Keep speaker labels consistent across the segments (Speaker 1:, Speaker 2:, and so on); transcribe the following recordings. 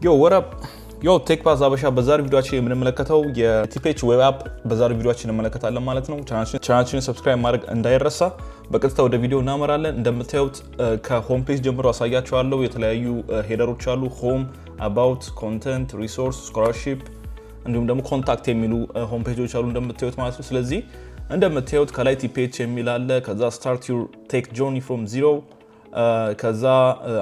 Speaker 1: Yo, ቴክ ፓዝ አበሻ በዛሬ ቪዲዮአችን የምንመለከተው የቲፒኤች ዌብ አፕ በዛሬ ቪዲዮአችን እንመለከታለን ማለት ነው። ቻናላችንን ሰብስክራይብ ማድረግ እንዳይረሳ። በቀጥታ ወደ ቪዲዮ እናመራለን። እንደምታዩት ከሆም ፔጅ ጀምሮ አሳያችኋለሁ። የተለያዩ ሄደሮች አሉ። ሆም፣ አባውት፣ ኮንተንት፣ ሪሶርስ፣ ስኮላርሺፕ እንዲሁም ደግሞ ኮንታክት የሚሉ ሆም ፔጆች አሉ እንደምታዩት ማለት ነው። ስለዚህ እንደምታዩት ከላይ ቲፒኤች የሚል አለ። ከዛ ስታርት ዩር ቴክ ጆርኒ ፍሮም ዚሮ ከዛ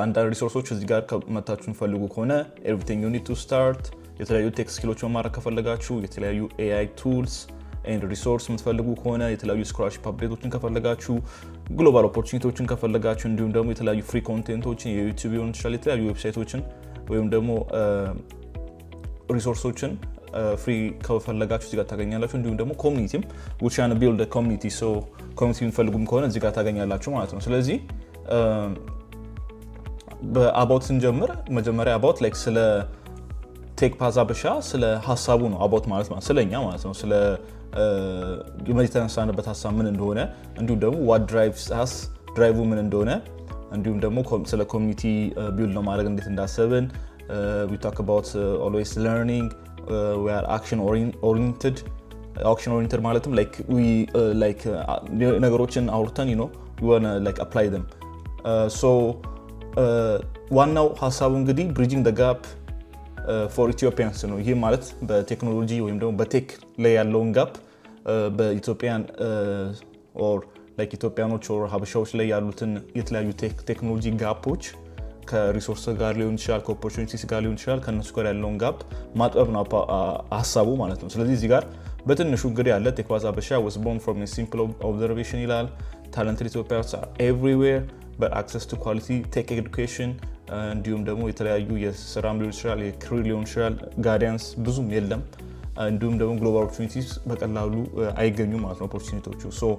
Speaker 1: አንዳንድ ሪሶርሶች እዚህ ጋር መታችሁን ፈልጉ ከሆነ everything you need to start የተለያዩ ቴክ ስኪሎች መማር ከፈለጋችሁ የተለያዩ AI tools and resource የምትፈልጉ ከሆነ የተለያዩ ስኮላርሺፕ አፕዴቶችን ከፈለጋችሁ ግሎባል ኦፖርቹኒቲዎችን ከፈለጋችሁ እንዲሁም ደግሞ የተለያዩ ፍሪ ኮንቴንቶችን የዩቲዩብ ሊሆን ይችላል የተለያዩ ዌብሳይቶችን ወይም ደግሞ ሪሶርሶችን ፍሪ ከፈለጋችሁ እዚህ ጋር ታገኛላችሁ። እንዲሁም ደግሞ ኮሚኒቲም which can build a community so ኮሚኒቲ የምትፈልጉም ከሆነ እዚህ ጋር ታገኛላችሁ ማለት ነው። ስለዚህ በአባውት ስንጀምር መጀመሪያ አባውት ላይክ ስለ ቴክ ፓዝ አበሻ ስለ ሀሳቡ ነው አባውት ማለት ነው ስለኛ ማለት ነው። ስለ የተነሳንበት ሀሳብ ምን እንደሆነ እንዲሁም ደግሞ what drives us ድራይቭ ምን እንደሆነ እንዲሁም ደግሞ ስለ ኮሚኒቲ ቢልድ ለማድረግ እንዴት እንዳሰብን we talk about always learning we are action oriented ማለትም like we like ነገሮችን አውርተን you know we want to like apply them so ዋናው ሀሳቡ እንግዲህ bridging the gap for Ethiopians ነው። ይሄ ማለት በቴክኖሎጂ ወይም ደግሞ በቴክ ላይ ያለውን ጋፕ በኢትዮጵያን or like ኢትዮጵያኖች or ሀበሻዎች ላይ ያሉትን የተለያዩ ቴክኖሎጂ ጋፖች ከሪሶርስ ጋር ሊሆን ይችላል ከኦፖርቹኒቲስ ጋር ሊሆን ይችላል ከነሱ ጋር ያለውን ጋፕ ማጥበብ ነው ሀሳቡ ማለት ነው። ስለዚህ እዚህ ጋር በትንሹ እንግዲህ ያለ ቴክ ፓዝ አበሻ was born from a simple observation ይላል። talented Ethiopians are everywhere but access to quality tech education እንዲሁም ደግሞ የተለያዩ የስራም ሊሆን ይችላል የካሪር ሊሆን ይችላል ጋይዳንስ ብዙም የለም። እንዲሁም ደግሞ ግሎባል ኦፖርቹኒቲስ በቀላሉ አይገኙም ማለት ነው ኦፖርቹኒቲዎቹ። ሶ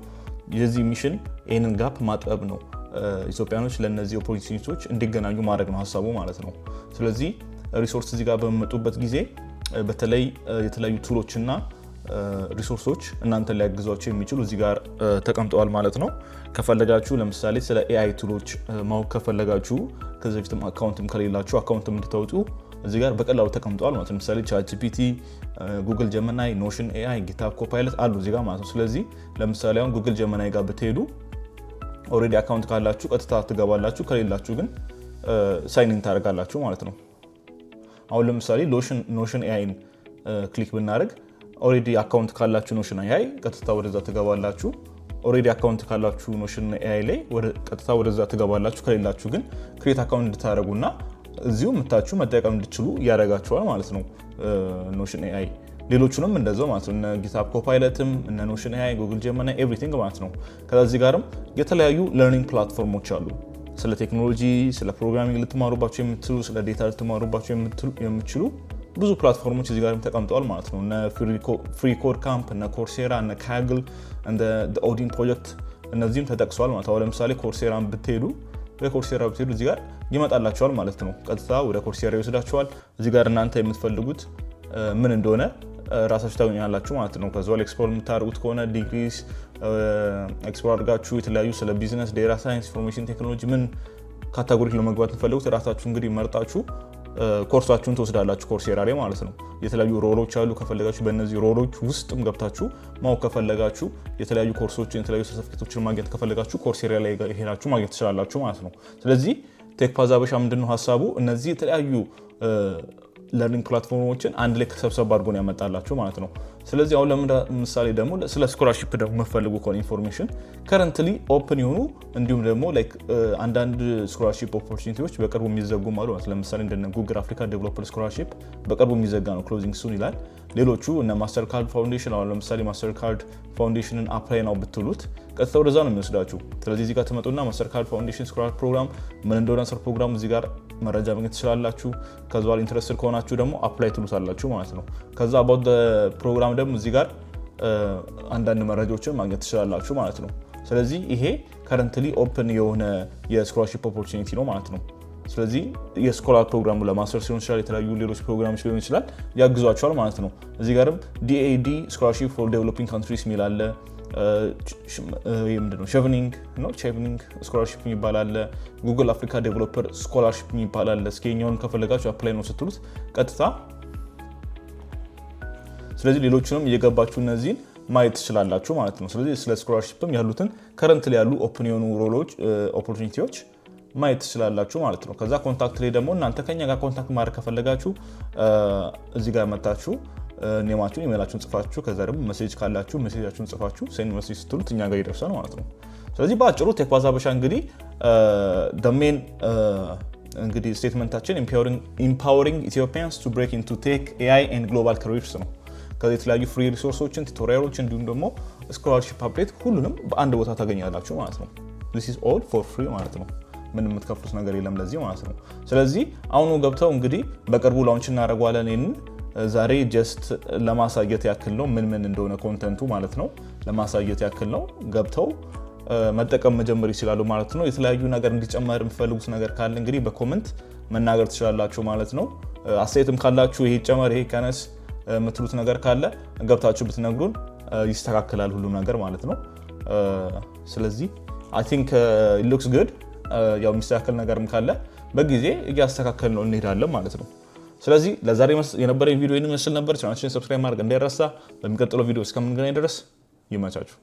Speaker 1: የዚህ ሚሽን ይሄንን ጋፕ ማጥበብ ነው። ኢትዮጵያኖች ለነዚህ ኦፖርቹኒቲዎች እንዲገናኙ ማድረግ ነው ሀሳቡ ማለት ነው። ስለዚህ ሪሶርስ እዚህ ጋር በመጡበት ጊዜ በተለይ የተለያዩ ቱሎችና ሪሶርሶች እናንተ ሊያግዟቸው የሚችሉ እዚህ ጋር ተቀምጠዋል ማለት ነው። ከፈለጋችሁ ለምሳሌ ስለ AI ቱሎች ማወቅ ከፈለጋችሁ ከዚህ በፊትም አካውንትም ከሌላችሁ አካውንትም እንድታወጡ እዚህ ጋር በቀላሉ ተቀምጠዋል ማለት ነው። ለምሳሌ ChatGPT፣ Google Gemini፣ Notion AI፣ GitHub Copilot አሉ እዚህ ጋር ማለት ነው። ስለዚህ ለምሳሌ አሁን Google Gemini ጋር ብትሄዱ ኦሬዲ አካውንት ካላችሁ ቀጥታ ትገባላችሁ ከሌላችሁ ግን ሳይን ኢን ታደርጋላችሁ ማለት ነው። አሁን ለምሳሌ Notion AI ክሊክ ብናደርግ ኦሬዲ አካውንት ካላችሁ Notion AI ቀጥታ ወደዛ ትገባላችሁ። ኦሬዲ አካውንት ካላችሁ Notion AI ላይ ቀጥታ ወደዛ ትገባላችሁ። ከሌላችሁ ግን ክሬት አካውንት እንድታደርጉና እዚሁ መታችሁ መጠቀም እንድትችሉ ያደርጋችኋል ማለት ነው Notion AI። ሌሎቹንም እንደዛው ማለት ነው። እነ GitHub Copilotም እነ Notion AI፣ Google Gemini ኤቭሪቲንግ ማለት ነው። ከዚህ ጋርም የተለያዩ ለርኒንግ ፕላትፎርሞች አሉ። ስለ ቴክኖሎጂ ስለ ፕሮግራሚንግ ልትማሩባቸው የምትችሉ ስለ ዴታ ልትማሩባቸው የምትችሉ ብዙ ፕላትፎርሞች እዚህ ጋርም ተቀምጠዋል ማለት ነው። እነ ፍሪ ኮድ ካምፕ እነ ኮርሴራ እነ ካግል እንደ ኦዲን ፕሮጀክት እነዚህም ተጠቅሰዋል ማለት ነው። ለምሳሌ ኮርሴራን ብትሄዱ እዚህ ጋር ይመጣላችኋል ማለት ነው። ቀጥታ ወደ ኮርሴራ ይወስዳችኋል። እዚህ ጋር እናንተ የምትፈልጉት ምን እንደሆነ ራሳችሁ ታገኛላችሁ ማለት ነው። ከዛው ኤክስፕሎር የምታደርጉት ከሆነ ዲግሪስ ኤክስፕሎር አድርጋችሁ የተለያዩ ስለ ቢዝነስ ዴታ ሳይንስ ኢንፎርሜሽን ቴክኖሎጂ ምን ካታጎሪ ለመግባት የምትፈልጉት ራሳችሁ እንግዲህ መርጣችሁ ኮርሳችሁን ተወስዳላችሁ ኮርሴራ ላይ ማለት ነው። የተለያዩ ሮሎች አሉ። ከፈለጋችሁ በእነዚህ ሮሎች ውስጥም ገብታችሁ ማወቅ ከፈለጋችሁ የተለያዩ ኮርሶችን የተለያዩ ሰርቲፊኬቶችን ማግኘት ከፈለጋችሁ ኮርሴራ ላይ ሄዳችሁ ማግኘት ትችላላችሁ ማለት ነው። ስለዚህ ቴክ ፓዝ አበሻ ምንድነው ሀሳቡ እነዚህ የተለያዩ ለርኒንግ ፕላትፎርሞችን አንድ ላይ ከሰብሰብ አድርጎ ነው ያመጣላችሁ ማለት ነው። ስለዚህ አሁን ለምሳሌ ደግሞ ስለ ስኮላርሺፕ ደግሞ መፈልጉ ከሆነ ኢንፎርሜሽን ከረንትሊ ኦፕን የሆኑ እንዲሁም ደግሞ ላይክ አንዳንድ ስኮላርሺፕ ኦፖርቹኒቲዎች በቅርቡ የሚዘጉ ማለት ለምሳሌ እንደነ Google Africa Developer ስኮላርሺፕ በቅርቡ የሚዘጋ ነው ክሎዚንግ ሱን ይላል። ሌሎቹ እነ ማስተር ካርድ ፋውንዴሽን አሁን ለምሳሌ ማስተር ካርድ ፋውንዴሽንን አፕላይ ነው ብትሉት ቀጥታ ወደዛ ነው የሚወስዳችሁ። ስለዚህ እዚህ ጋር ትመጡና ማስተር ካርድ ፋውንዴሽን ስኮላርሺፕ ፕሮግራም ምን እንደሆነ ሰር ፕሮግራሙ እዚህ ጋር መረጃ ማግኘት ትችላላችሁ። ከዛ በኋላ ኢንትረስትድ ከሆናችሁ ደግሞ አፕላይ ትሉታላችሁ ማለት ነው። ከዛ about the ፕሮግራም ደግሞ እዚህ ጋር አንዳንድ መረጃዎችን ማግኘት ትችላላችሁ ማለት ነው። ስለዚህ ይሄ ከረንትሊ ኦፕን የሆነ የስኮላርሺፕ ኦፖርቹኒቲ ነው ማለት ነው። ስለዚህ የስኮላር ፕሮግራሙ ለማስተርስ ሊሆን ይችላል የተለያዩ ሌሎች ፕሮግራሞች ሊሆን ይችላል ያግዟቸዋል ማለት ነው። እዚህ ጋርም DAD ስኮላርሺፕ ፎር ዴቨሎፒንግ ካንትሪስ የሚል አለ። ምንድነው ቼቭኒንግ ስኮላርሺፕ የሚባል አለ። ጉግል አፍሪካ ዴቨሎፐር ስኮላርሺፕ የሚባል አለ። እስኪኛውን ከፈለጋችሁ አፕላይ ነው ስትሉት ቀጥታ ስለዚህ ሌሎችንም እየገባችሁ እነዚህን ማየት ትችላላችሁ ማለት ነው። ስለዚህ ስለ ስኮላርሺፕም ያሉትን ከረንት ላይ ያሉ ኦፕን የሆኑ ሮሎች ኦፖርቹኒቲዎች ማየት ትችላላችሁ ማለት ነው። ከዛ ኮንታክት ላይ ደግሞ እናንተ ከኛ ጋር ኮንታክት ማድረግ ከፈለጋችሁ እዚህ ጋር መጣችሁ ኔማችሁን ኢሜላችሁን ጽፋችሁ ከዛ ደግሞ ሜሴጅ ካላችሁ ሜሴጃችሁን ጽፋችሁ ሴንድ ሜሴጅ ስትሉት እኛ ጋር ይደርሳል ማለት ነው። ስለዚህ በአጭሩ ቴክ ዋዝ ሀበሻ እንግዲህ ሜን እንግዲህ ስቴትመንታችን ኢምፓወሪንግ ኢትዮጵያንስ ቱ ብሬክ ኢንቱ ቴክ AI ኤንድ ግሎባል ካሪየርስ ነው። ከዚህ የተለያዩ ፍሪ ሪሶርሶችን ቱቶሪያሎች እንዲሁም ደግሞ ስኮላርሺፕ አፕዴት ሁሉንም በአንድ ቦታ ታገኛላችሁ ማለት ነው። this is all for free ማለት ነው። ምንም የምትከፍሉት ነገር የለም ለዚህ ማለት ነው። ስለዚህ አሁኑ ገብተው እንግዲህ በቅርቡ ላውንች እናደርጋለን። ይሄንን ዛሬ ጀስት ለማሳየት ያክል ነው ምን እንደሆነ ኮንተንቱ ማለት ነው። ለማሳየት ያክል ነው። ገብተው መጠቀም መጀመር ይችላሉ ማለት ነው። የተለያዩ ነገር እንዲጨመር የምትፈልጉት ነገር ካለ እንግዲህ በኮሜንት መናገር ትችላላችሁ ማለት ነው። አስተያየትም ካላችሁ ይሄ ጨመር ይሄ ቀነስ የምትሉት ነገር ካለ ገብታችሁ ብትነግሩን ይስተካከላል ሁሉ ነገር ማለት ነው። ስለዚህ I think it looks good ያው የሚስተካከል ነገርም ካለ በጊዜ እያስተካከል ነው እንሄዳለን ማለት ነው። ስለዚህ ለዛሬ የነበረኝ ቪዲዮ ይመስል ነበር። ቻናላችንን ሰብስክራይብ ማድረግ እንዳይረሳ። በሚቀጥለው ቪዲዮ እስከምንገናኝ ድረስ ይመቻችሁ።